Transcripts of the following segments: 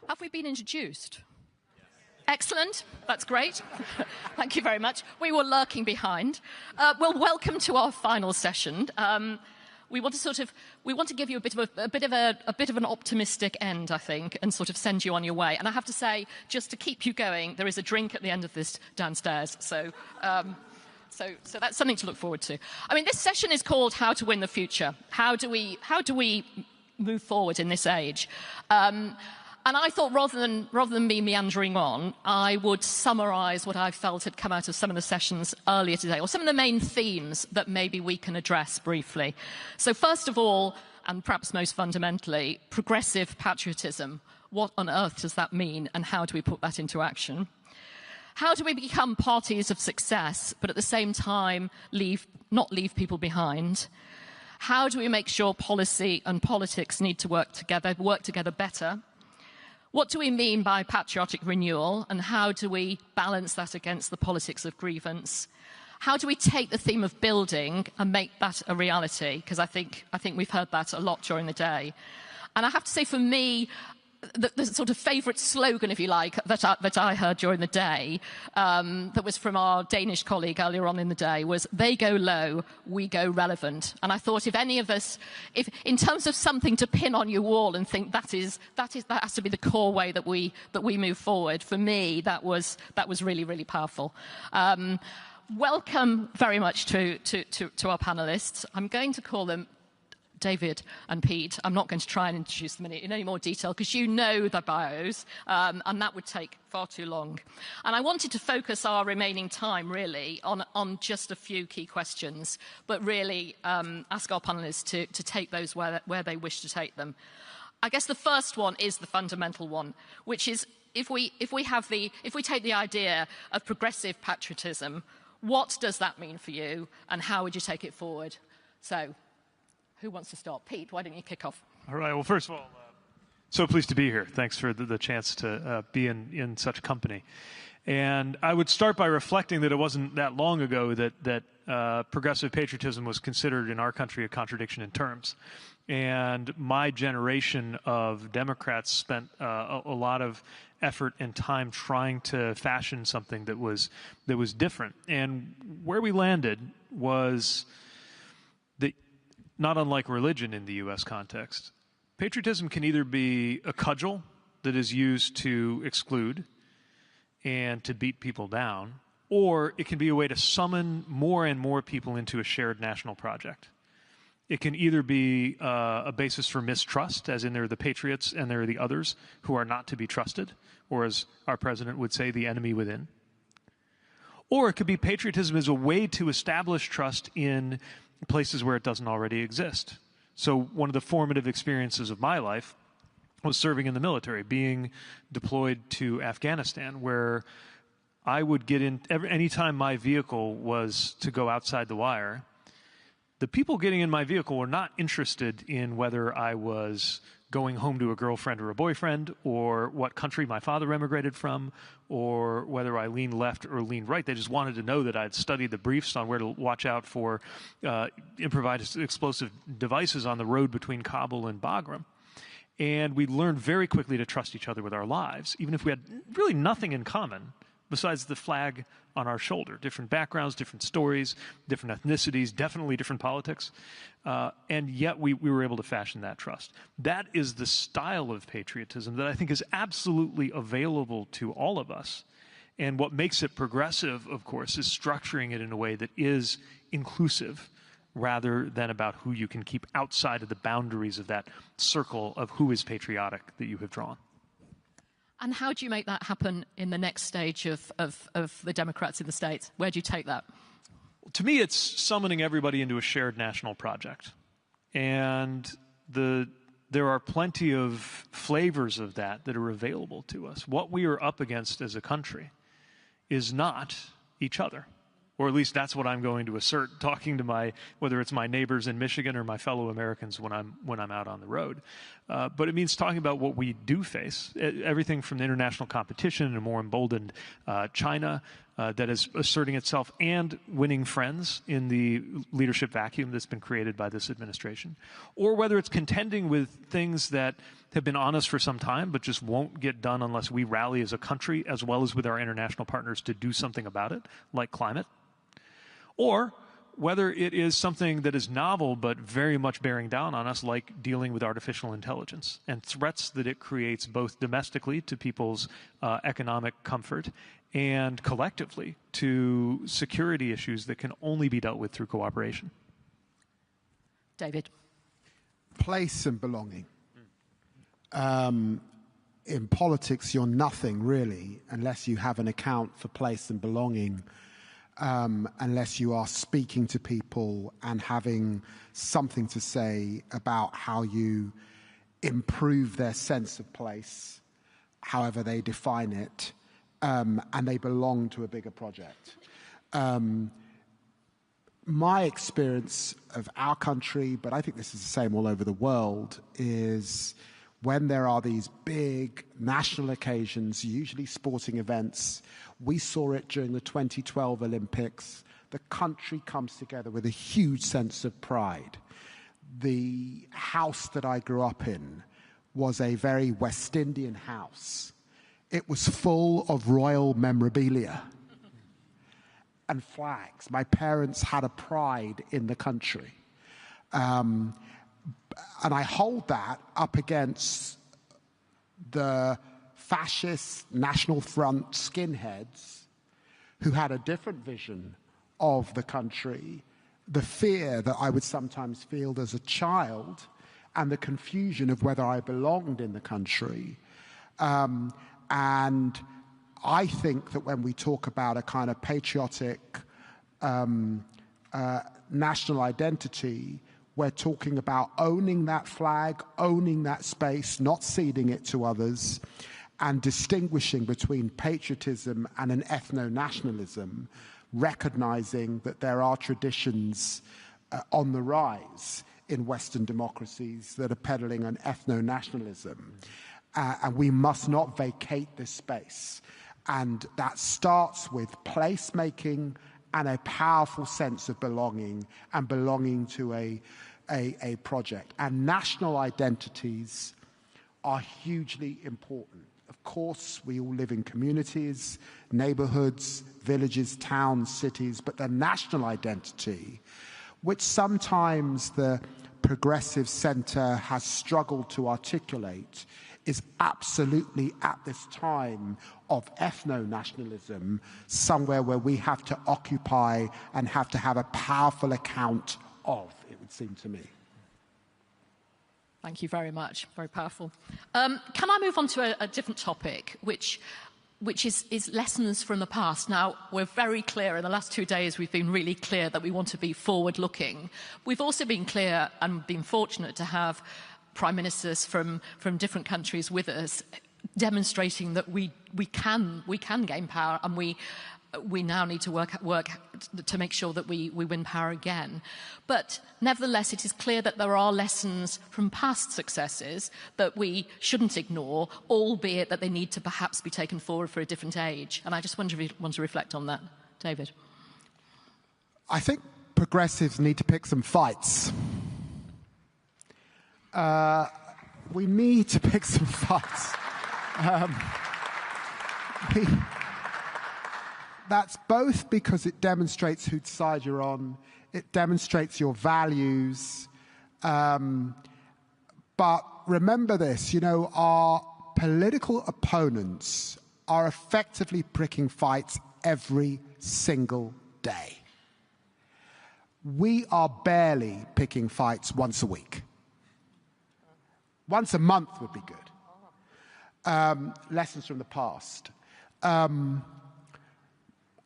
Have we been introduced? Excellent. That's great. Thank you very much. We were lurking behind. Well, welcome to our final session. We want to give you a bit of an optimistic end, I think, and sort of send you on your way. And I have to say, just to keep you going, there is a drink at the end of this downstairs. So that's something to look forward to. I mean, this session is called "How to Win the Future." How do we move forward in this age? And I thought rather than me meandering on, I would summarise what I felt had come out of some of the sessions earlier today, or some of the main themes that maybe we can address briefly. So first of all, and perhaps most fundamentally, progressive patriotism. What on earth does that mean, and how do we put that into action? How do we become parties of success, but at the same time not leave people behind? How do we make sure policy and politics need to work together better? What do we mean by patriotic renewal, and how do we balance that against the politics of grievance? How do we take the theme of building and make that a reality? Because I think we've heard that a lot during the day. And I have to say, for me, the sort of favourite slogan, if you like, that I heard during the day, that was from our Danish colleague earlier on in the day, was "They go low, we go relevant." And I thought, if any of us, if in terms of something to pin on your wall and think that has to be the core way that we move forward, for me that was really, really powerful. Welcome very much to our panellists. I'm going to call them David and Pete. I'm not going to try and introduce them in any more detail because you know their bios, and that would take far too long. And I wanted to focus our remaining time really on just a few key questions, but really ask our panellists to take those where they wish to take them. I guess the first one is the fundamental one, which is if we take the idea of progressive patriotism, what does that mean for you, and how would you take it forward? So, who wants to start? Pete, why don't you kick off? All right. Well, first of all, so pleased to be here. Thanks for the chance to be in such company. And I would start by reflecting that it wasn't that long ago that progressive patriotism was considered in our country a contradiction in terms. And my generation of Democrats spent a lot of effort and time trying to fashion something that was different. And where we landed was that, not unlike religion in the U.S. context, patriotism can either be a cudgel that is used to exclude and to beat people down, or it can be a way to summon more and more people into a shared national project. It can either be a basis for mistrust, as in there are the patriots and there are the others who are not to be trusted, or as our president would say, the enemy within. Or it could be patriotism as a way to establish trust in places where it doesn't already exist. So one of the formative experiences of my life was serving in the military, being deployed to Afghanistan, where I would get in, anytime my vehicle was to go outside the wire, the people getting in my vehicle were not interested in whether I was going home to a girlfriend or a boyfriend, or what country my father emigrated from, or whether I leaned left or leaned right. They just wanted to know that I'd studied the briefs on where to watch out for improvised explosive devices on the road between Kabul and Bagram. And we learned very quickly to trust each other with our lives, even if we had really nothing in common besides the flag on our shoulder. Different backgrounds, different stories, different ethnicities, definitely different politics. And yet we were able to fashion that trust. That is the style of patriotism that I think is absolutely available to all of us. And what makes it progressive, of course, is structuring it in a way that is inclusive, rather than about who you can keep outside of the boundaries of that circle of who is patriotic that you have drawn. And how do you make that happen in the next stage of the Democrats in the States? Where do you take that? To me, it's summoning everybody into a shared national project. And there are plenty of flavors of that are available to us. What we are up against as a country is not each other. Or at least that's what I'm going to assert, talking to whether it's my neighbors in Michigan or my fellow Americans when I'm out on the road. But it means talking about what we do face, everything from the international competition and a more emboldened China, that is asserting itself and winning friends in the leadership vacuum that's been created by this administration, or whether it's contending with things that have been on us for some time but just won't get done unless we rally as a country as well as with our international partners to do something about it, like climate, or whether it is something that is novel but very much bearing down on us, like dealing with artificial intelligence and threats that it creates both domestically to people's economic comfort and collectively to security issues that can only be dealt with through cooperation. David. Place and belonging. In politics, you're nothing really unless you have an account for place and belonging. Unless you are speaking to people and having something to say about how you improve their sense of place, however they define it, and they belong to a bigger project. My experience of our country, but I think this is the same all over the world, is when there are these big national occasions, usually sporting events. We saw it during the 2012 Olympics. The country comes together with a huge sense of pride. The house that I grew up in was a very West Indian house. It was full of royal memorabilia and flags. My parents had a pride in the country. And I hold that up against the fascist National Front skinheads who had a different vision of the country, the fear that I would sometimes feel as a child, and the confusion of whether I belonged in the country. And I think that when we talk about a kind of patriotic national identity, we're talking about owning that flag, owning that space, not ceding it to others, and distinguishing between patriotism and an ethno-nationalism, recognizing that there are traditions on the rise in Western democracies that are peddling an ethno-nationalism. And we must not vacate this space. And that starts with placemaking and a powerful sense of belonging, and belonging to a project. And national identities are hugely important. Of course, we all live in communities, neighborhoods, villages, towns, cities, but the national identity, which sometimes the progressive center has struggled to articulate, is absolutely at this time of ethno-nationalism somewhere where we have to occupy and have to have a powerful account of, it would seem to me. Thank you very much. Very powerful. Can I move on to a different topic, which is lessons from the past? Now, we're very clear, in the last 2 days, we've been really clear that we want to be forward-looking. We've also been clear and been fortunate to have prime ministers from different countries with us, demonstrating that we can gain power, and we now need to work to make sure that we win power again. But nevertheless, it is clear that there are lessons from past successes that we shouldn't ignore, albeit that they need to perhaps be taken forward for a different age. And I just wonder if you want to reflect on that, David. I think progressives need to pick some fights. We need to pick some fights. That's both because it demonstrates whose side you're on, it demonstrates your values. But remember this, our political opponents are effectively picking fights every single day. We are barely picking fights once a week. Once a month would be good. Lessons from the past.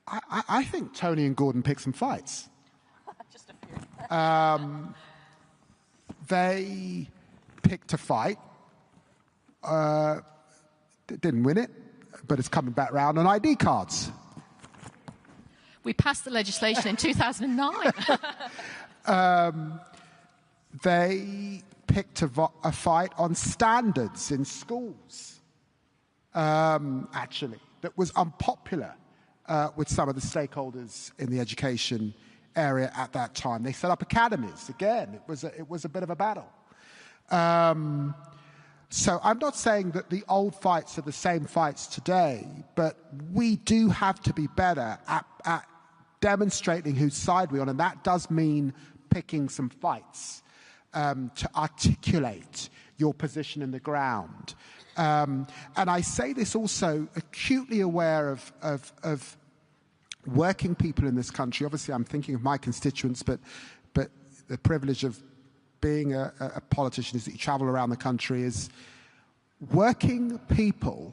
I think Tony and Gordon picked some fights. Just a few. They picked a fight. Didn't win it, but it's coming back round on ID cards. We passed the legislation in 2009. They picked a fight on standards in schools, actually, that was unpopular with some of the stakeholders in the education area at that time. They set up academies. Again, it was a bit of a battle. So I'm not saying that the old fights are the same fights today, but we do have to be better at demonstrating whose side we're on, and that does mean picking some fights to articulate your position in the ground. And I say this also acutely aware of working people in this country. Obviously, I'm thinking of my constituents, but the privilege of being a politician is that you travel around the country. Is working people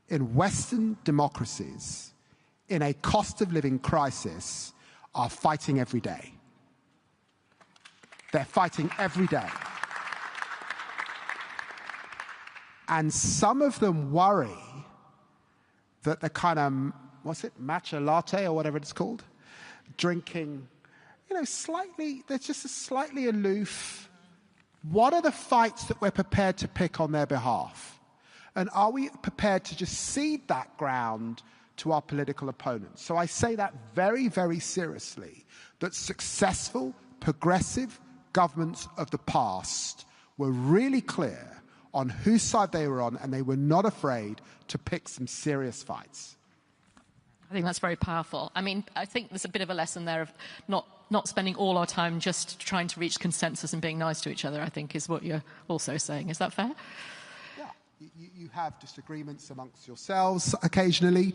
in Western democracies in a cost of living crisis are fighting every day. They're fighting every day. And some of them worry that the kind of, what's it, matcha latte or whatever it's called, drinking, slightly, they're just a slightly aloof. What are the fights that we're prepared to pick on their behalf? And are we prepared to just cede that ground to our political opponents? So I say that very, very seriously, that successful, progressive governments of the past were really clear on whose side they were on, and they were not afraid to pick some serious fights. I think that's very powerful. I mean, I think there's a bit of a lesson there of not spending all our time just trying to reach consensus and being nice to each other, I think, is what you're also saying. Is that fair? Yeah. You have disagreements amongst yourselves occasionally.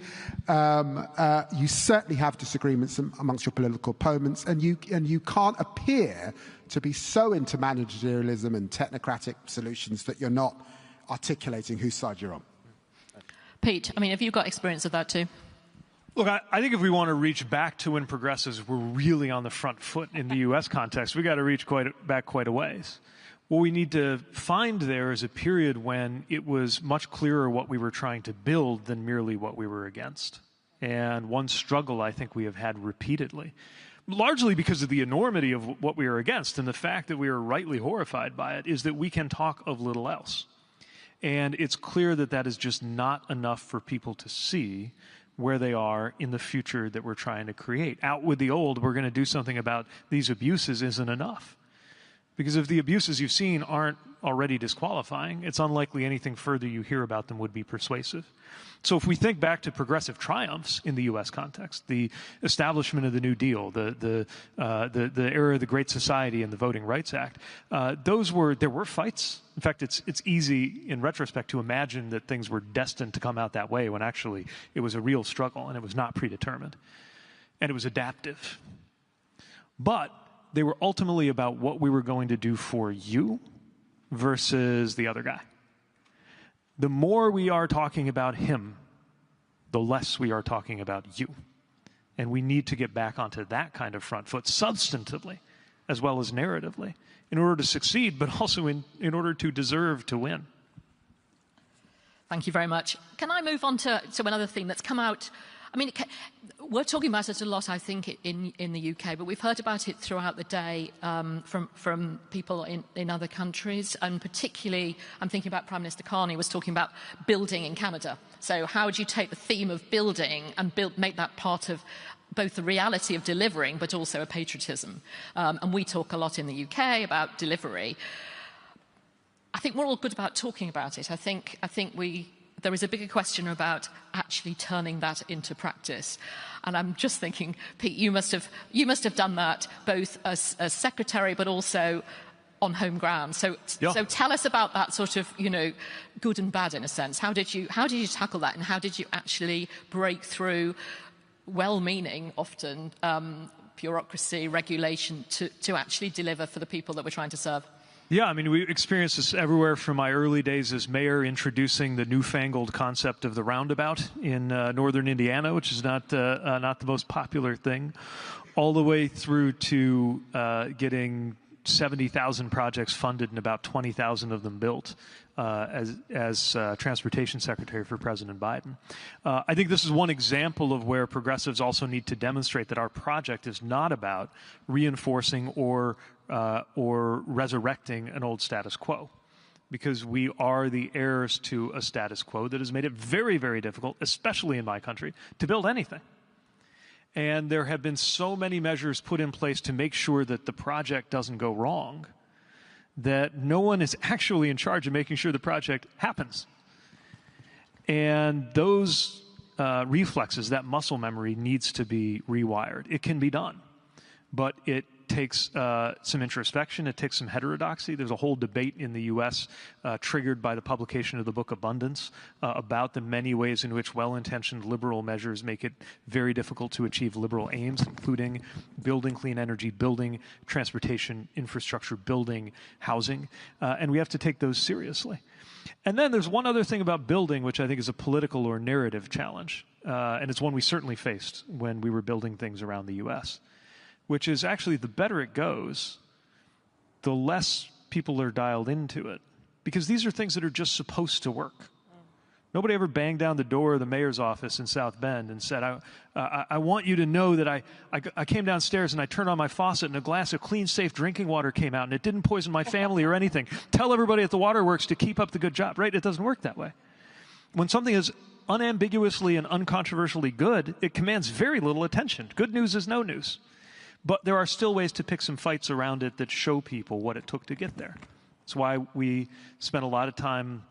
You certainly have disagreements amongst your political opponents, and you can't appear to be so into managerialism and technocratic solutions that you're not articulating whose side you're on. Pete, I mean, have you got experience of that too? Look, I think if we want to reach back to when progressives were really on the front foot in the U.S. context, we got to reach back quite a ways. What we need to find there is a period when it was much clearer what we were trying to build than merely what we were against. And one struggle I think we have had repeatedly, largely because of the enormity of what we are against and the fact that we are rightly horrified by it, is that we can talk of little else. And it's clear that that is just not enough for people to see where they are in the future that we're trying to create. Out with the old, we're going to do something about these abuses isn't enough. Because if the abuses you've seen aren't already disqualifying, it's unlikely anything further you hear about them would be persuasive. So if we think back to progressive triumphs in the U.S. context, the establishment of the New Deal, the era of the Great Society and the Voting Rights Act, there were fights. In fact, it's easy in retrospect to imagine that things were destined to come out that way when actually it was a real struggle and it was not predetermined. And it was adaptive. But they were ultimately about what we were going to do for you versus the other guy. The more we are talking about him, the less we are talking about you. And we need to get back onto that kind of front foot substantively as well as narratively in order to succeed, but also in order to deserve to win. Thank you very much. Can I move on to another theme that's come out? I mean, we're talking about it a lot, I think, in the UK, but we've heard about it throughout the day from people in other countries, and particularly, I'm thinking about Prime Minister Carney was talking about building in Canada. So how would you take the theme of building and make that part of both the reality of delivering, but also a patriotism? And we talk a lot in the UK about delivery. I think we're all good about talking about it. I think there is a bigger question about actually turning that into practice. And I'm just thinking, Pete, you must have done that both as secretary, but also on home ground. So tell us about that sort of, good and bad in a sense. How did you tackle that, and how did you actually break through well-meaning, often bureaucracy, regulation to actually deliver for the people that we're trying to serve? Yeah, I mean, we experienced this everywhere from my early days as mayor, introducing the newfangled concept of the roundabout in northern Indiana, which is not the most popular thing, all the way through to getting 70,000 projects funded and about 20,000 of them built as transportation secretary for President Biden. I think this is one example of where progressives also need to demonstrate that our project is not about reinforcing or resurrecting an old status quo, because we are the heirs to a status quo that has made it very, very difficult, especially in my country, to build anything. And there have been so many measures put in place to make sure that the project doesn't go wrong that no one is actually in charge of making sure the project happens. And those reflexes, that muscle memory, needs to be rewired. It can be done, but it takes some introspection. It takes some heterodoxy. There's a whole debate in the U.S. Triggered by the publication of the book Abundance about the many ways in which well-intentioned liberal measures make it very difficult to achieve liberal aims, including building clean energy, building transportation infrastructure, building housing. And we have to take those seriously. And then there's one other thing about building, which I think is a political or narrative challenge. And it's one we certainly faced when we were building things around the U.S., which is actually the better it goes, the less people are dialed into it. Because these are things that are just supposed to work. Nobody ever banged down the door of the mayor's office in South Bend and said, I want you to know that I came downstairs and I turned on my faucet and a glass of clean, safe drinking water came out and it didn't poison my family or anything. Tell everybody at the waterworks to keep up the good job, right? It doesn't work that way. When something is unambiguously and uncontroversially good, it commands very little attention. Good news is no news. But there are still ways to pick some fights around it that show people what it took to get there. That's why we spent a lot of time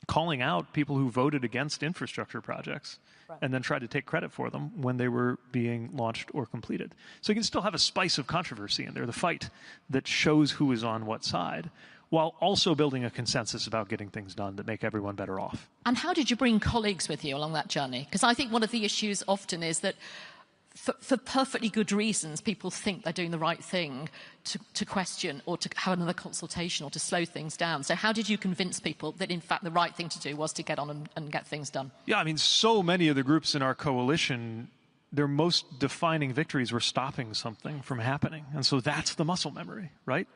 calling out people who voted against infrastructure projects and then tried to take credit for them when they were being launched or completed. So you can still have a spice of controversy in there, the fight that shows who is on what side, while also building a consensus about getting things done that make everyone better off. And how did you bring colleagues with you along that journey? Because I think one of the issues often is that for perfectly good reasons, people think they're doing the right thing to question or to have another consultation or to slow things down. So how did you convince people that, in fact, the right thing to do was to get on and get things done? Yeah, I mean, so many of the groups in our coalition, their most defining victories were stopping something from happening. And so that's the muscle memory, right?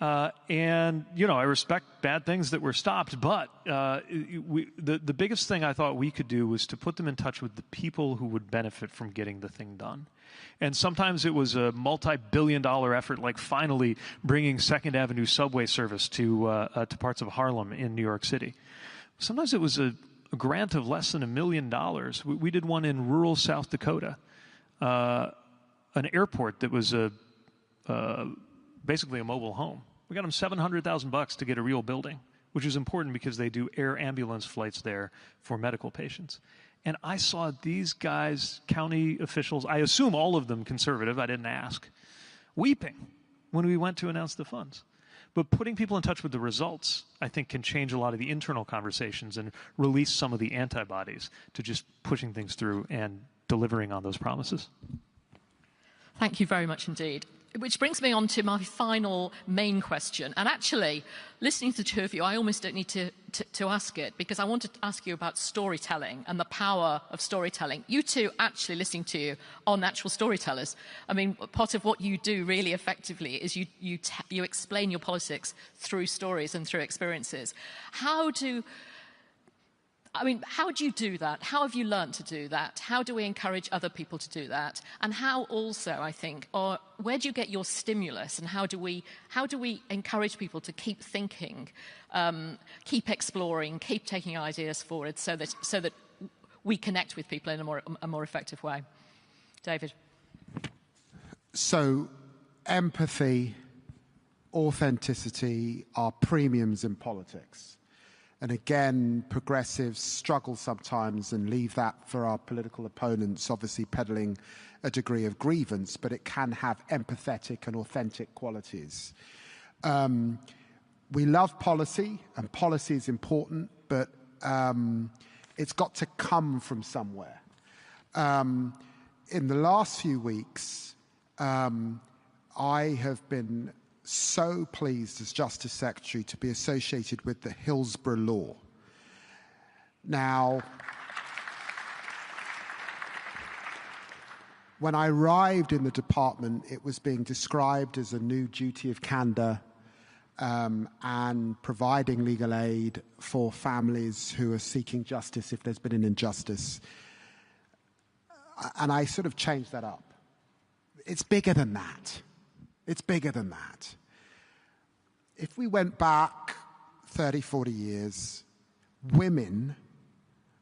And, you know, I respect bad things that were stopped, but the biggest thing I thought we could do was to put them in touch with the people who would benefit from getting the thing done. And sometimes it was a multi-billion-dollar effort, like finally bringing 2nd Avenue subway service to parts of Harlem in New York City. Sometimes it was a grant of less than $1 million. We did one in rural South Dakota, an airport that was basically a mobile home. We got them $700,000 to get a real building, which is important because they do air ambulance flights there for medical patients. And I saw these guys, county officials, I assume all of them conservative, I didn't ask, weeping when we went to announce the funds. But putting people in touch with the results, I think, can change a lot of the internal conversations and release some of the antibodies to just pushing things through and delivering on those promises. Thank you very much indeed. Which brings me on to my final main question. And actually, listening to the two of you, I almost don't need to ask it, because I want to ask you about storytelling and the power of storytelling. You two, actually listening to you, are natural storytellers. I mean, part of what you do really effectively is you explain your politics through stories and through experiences. How do you do that? How have you learned to do that? How do we encourage other people to do that? And how also, I think, where do you get your stimulus, and how do we encourage people to keep thinking, keep exploring, keep taking ideas forward, so that we connect with people in a more effective way? David. So, empathy, authenticity are premiums in politics. And again, progressives struggle sometimes and leave that for our political opponents, obviously peddling a degree of grievance, but it can have empathetic and authentic qualities. We love policy, and policy is important, but it's got to come from somewhere. In the last few weeks, I have been so pleased as Justice Secretary to be associated with the Hillsborough Law. Now, when I arrived in the department, it was being described as a new duty of candor and providing legal aid for families who are seeking justice if there's been an injustice. And I sort of changed that up. It's bigger than that. It's bigger than that. If we went back 30, 40 years, women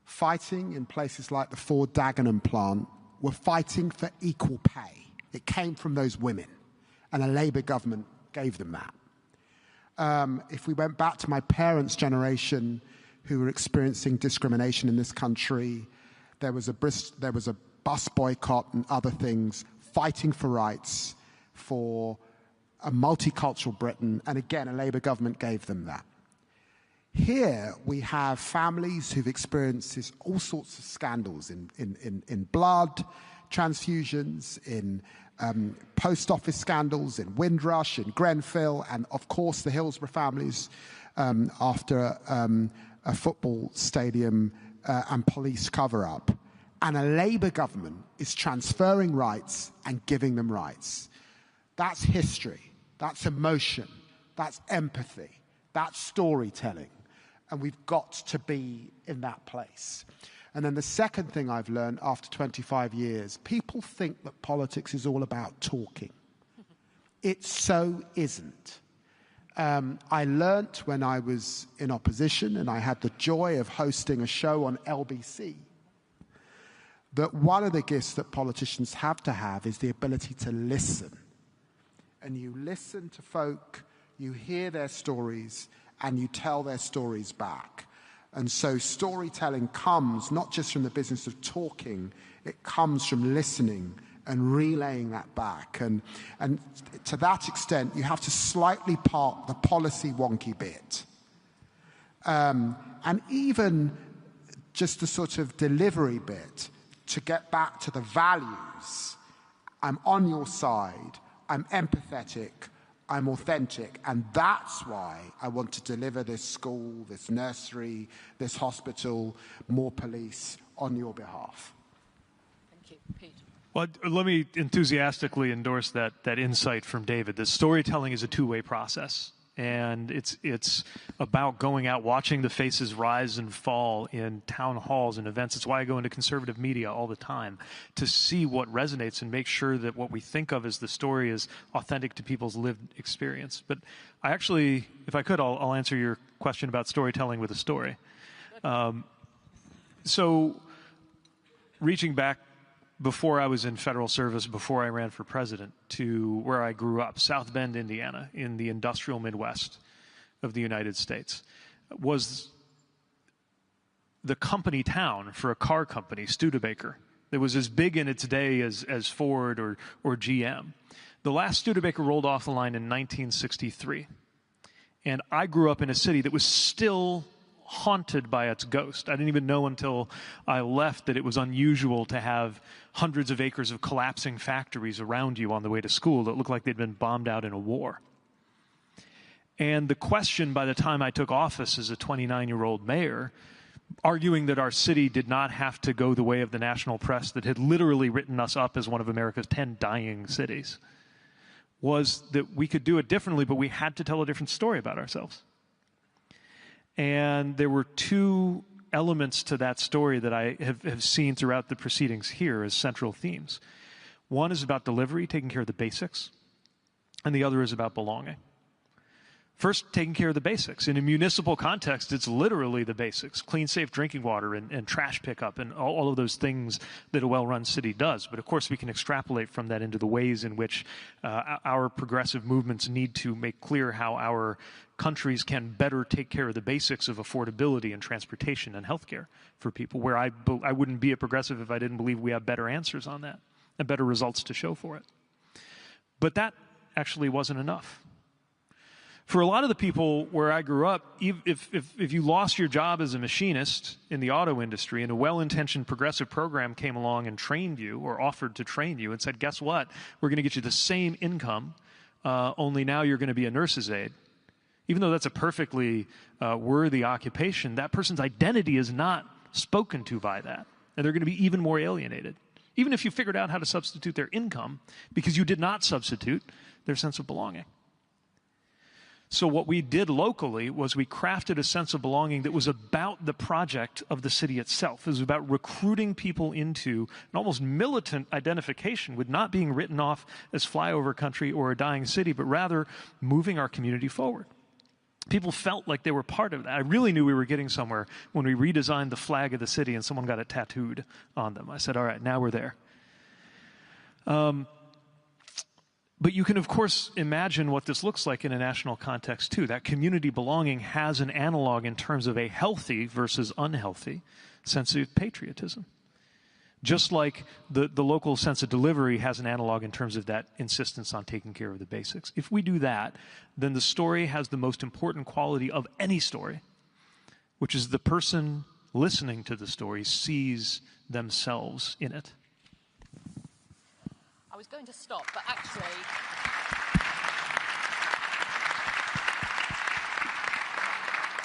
fighting in places like the Ford Dagenham plant were fighting for equal pay. It came from those women, and a Labour government gave them that. If we went back to my parents' generation, who were experiencing discrimination in this country, there was a bus boycott and other things, fighting for rights, for a multicultural Britain, and again, a Labour government gave them that. Here we have families who've experienced all sorts of scandals in blood transfusions, in post office scandals, in Windrush, in Grenfell, and of course the Hillsborough families after a football stadium and police cover-up. And a Labour government is transferring rights and giving them rights. That's history, that's emotion, that's empathy, that's storytelling. And we've got to be in that place. And then the second thing I've learned after 25 years, people think that politics is all about talking. It so isn't. I learnt when I was in opposition, and I had the joy of hosting a show on LBC, that one of the gifts that politicians have to have is the ability to listen. And you listen to folk, you hear their stories, and you tell their stories back. And so storytelling comes not just from the business of talking, it comes from listening and relaying that back. And to that extent, you have to slightly park the policy wonky bit. And even just the sort of delivery bit to get back to the values. I'm on your side, I'm empathetic, I'm authentic, and that's why I want to deliver this school, this nursery, this hospital, more police on your behalf. Thank you. Pete. Well, let me enthusiastically endorse that insight from David. That storytelling is a two-way process, and it's about going out, watching the faces rise and fall in town halls and events. It's why I go into conservative media all the time, to see what resonates and make sure that what we think of as the story is authentic to people's lived experience. But I actually, if I could, I'll answer your question about storytelling with a story. So reaching back before I was in federal service, before I ran for president, to where I grew up, South Bend, Indiana, in the industrial Midwest of the United States, was the company town for a car company, Studebaker. It was as big in its day as Ford or GM. The last Studebaker rolled off the line in 1963. And I grew up in a city that was still haunted by its ghost. I didn't even know until I left that it was unusual to have hundreds of acres of collapsing factories around you on the way to school that looked like they'd been bombed out in a war. And the question by the time I took office as a 29-year-old mayor, arguing that our city did not have to go the way of the national press that had literally written us up as one of America's 10 dying cities, was that we could do it differently, but we had to tell a different story about ourselves. And there were two elements to that story that I have seen throughout the proceedings here as central themes. One is about delivery, taking care of the basics, and the other is about belonging. First, taking care of the basics. In a municipal context, it's literally the basics. Clean, safe drinking water and trash pickup and all of those things that a well-run city does. But of course, we can extrapolate from that into the ways in which our progressive movements need to make clear how our countries can better take care of the basics of affordability and transportation and healthcare for people, where I wouldn't be a progressive if I didn't believe we have better answers on that and better results to show for it. But that actually wasn't enough. For a lot of the people where I grew up, if you lost your job as a machinist in the auto industry and a well-intentioned progressive program came along and trained you or offered to train you and said, guess what, we're going to get you the same income, only now you're going to be a nurse's aide. Even though that's a perfectly worthy occupation, that person's identity is not spoken to by that. And they're going to be even more alienated. Even if you figured out how to substitute their income, because you did not substitute their sense of belonging. So what we did locally was we crafted a sense of belonging that was about the project of the city itself. It was about recruiting people into an almost militant identification with not being written off as flyover country or a dying city, but rather moving our community forward. People felt like they were part of that. I really knew we were getting somewhere when we redesigned the flag of the city and someone got it tattooed on them. I said, all right, now we're there. But you can, of course, imagine what this looks like in a national context, too. That community belonging has an analog in terms of a healthy versus unhealthy sense of patriotism. Just like the local sense of delivery has an analog in terms of that insistence on taking care of the basics. If we do that, then the story has the most important quality of any story, which is the person listening to the story sees themselves in it. I was going to stop, but actually...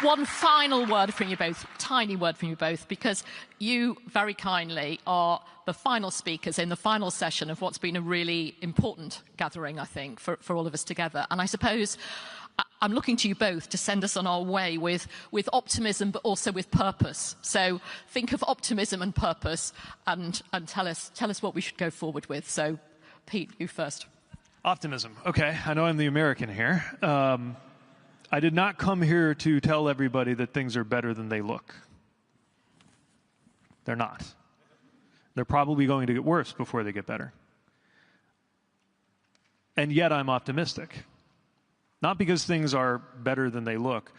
One final word from you both, tiny word from you both, because you very kindly are the final speakers in the final session of what's been a really important gathering, I think, for all of us together. And I suppose I'm looking to you both to send us on our way with optimism, but also with purpose. So think of optimism and purpose and tell us what we should go forward with. So Pete, you first. Optimism. Okay, I know I'm the American here. I did not come here to tell everybody that things are better than they look. They're not. They're probably going to get worse before they get better. And yet I'm optimistic. Not because things are better than they look,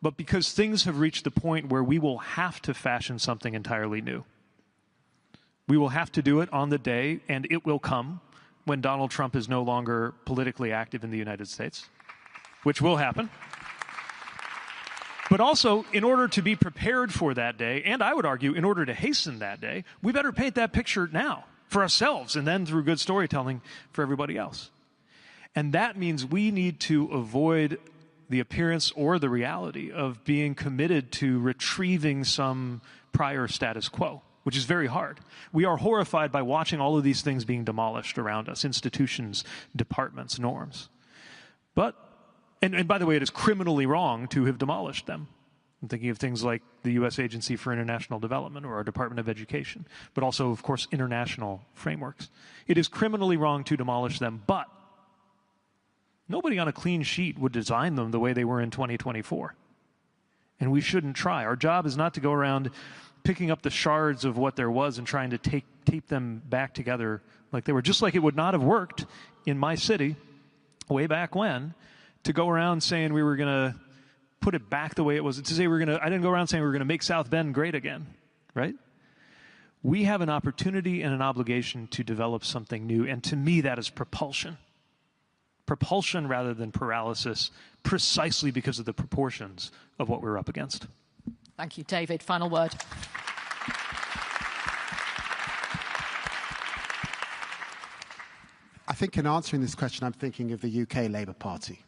but because things have reached the point where we will have to fashion something entirely new. We will have to do it on the day, and it will come, when Donald Trump is no longer politically active in the United States, which will happen. But also, in order to be prepared for that day, and I would argue in order to hasten that day, we better paint that picture now for ourselves and then through good storytelling for everybody else. And that means we need to avoid the appearance or the reality of being committed to retrieving some prior status quo, which is very hard. We are horrified by watching all of these things being demolished around us, institutions, departments, norms. But And by the way, it is criminally wrong to have demolished them. I'm thinking of things like the U.S. Agency for International Development or our Department of Education, but also, of course, international frameworks. It is criminally wrong to demolish them, but nobody on a clean sheet would design them the way they were in 2024. And we shouldn't try. Our job is not to go around picking up the shards of what there was and trying to tape them back together like they were. Just like it would not have worked in my city way back when, to go around saying we were going to put it back the way it was. To say I didn't go around saying we were going to make South Bend great again, right? We have an opportunity and an obligation to develop something new, and to me that is propulsion. Propulsion rather than paralysis, precisely because of the proportions of what we're up against. Thank you. David, final word. I think in answering this question, I'm thinking of the UK Labour Party.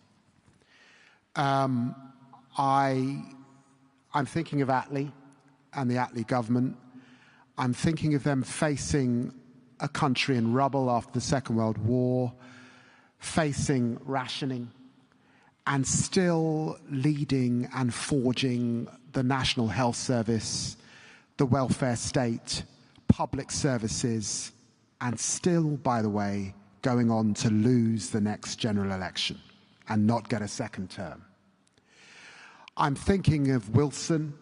I'm thinking of Attlee and the Attlee government. I'm thinking of them facing a country in rubble after the Second World War, facing rationing, and still leading and forging the National Health Service, the welfare state, public services, and still, by the way, going on to lose the next general election and not get a second term. I'm thinking of Wilson.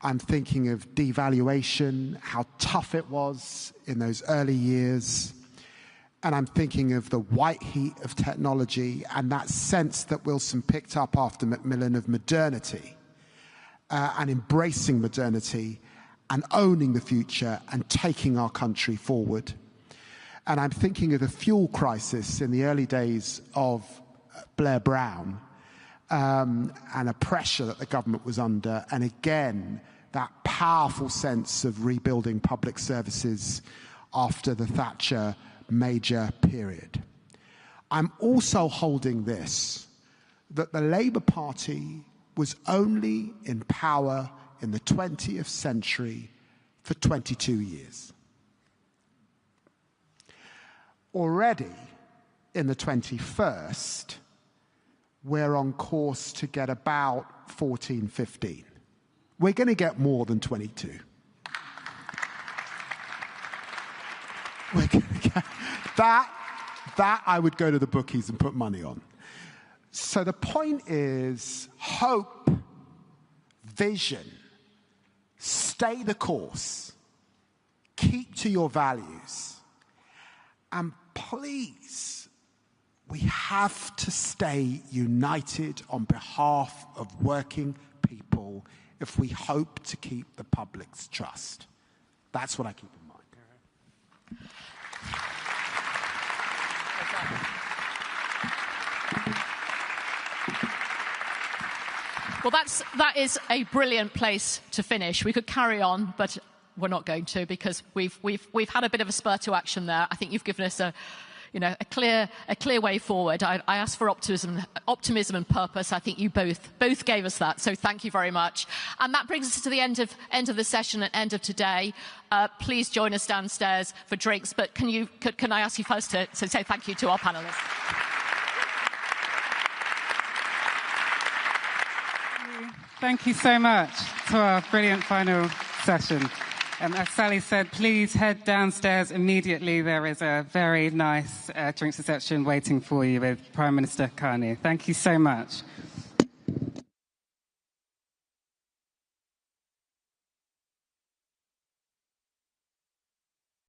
I'm thinking of devaluation, how tough it was in those early years. And I'm thinking of the white heat of technology and that sense that Wilson picked up after Macmillan of modernity and embracing modernity and owning the future and taking our country forward. And I'm thinking of the fuel crisis in the early days of Blair Brown and a pressure that the government was under. And again, that powerful sense of rebuilding public services after the Thatcher major period. I'm also holding this, that the Labour Party was only in power in the 20th century for 22 years. Already in the 21st, we're on course to get about 14, 15. We're going to get more than 22. We're going to get that I would go to the bookies and put money on. So the point is hope, vision, stay the course, keep to your values, And please, we have to stay united on behalf of working people if we hope to keep the public's trust. That's what I keep in mind. Well, that is a brilliant place to finish. We could carry on, but we're not going to, because we've had a bit of a spur to action there. I think you've given us a clear way forward. I asked for optimism and purpose. I think you both gave us that. So thank you very much. And that brings us to the end of the session and end of today. Please join us downstairs for drinks. But can I ask you first to say thank you to our panelists? Thank you so much for our brilliant final session. As Sally said, please head downstairs immediately. There is a very nice drinks reception waiting for you with Prime Minister Carney. Thank you so much.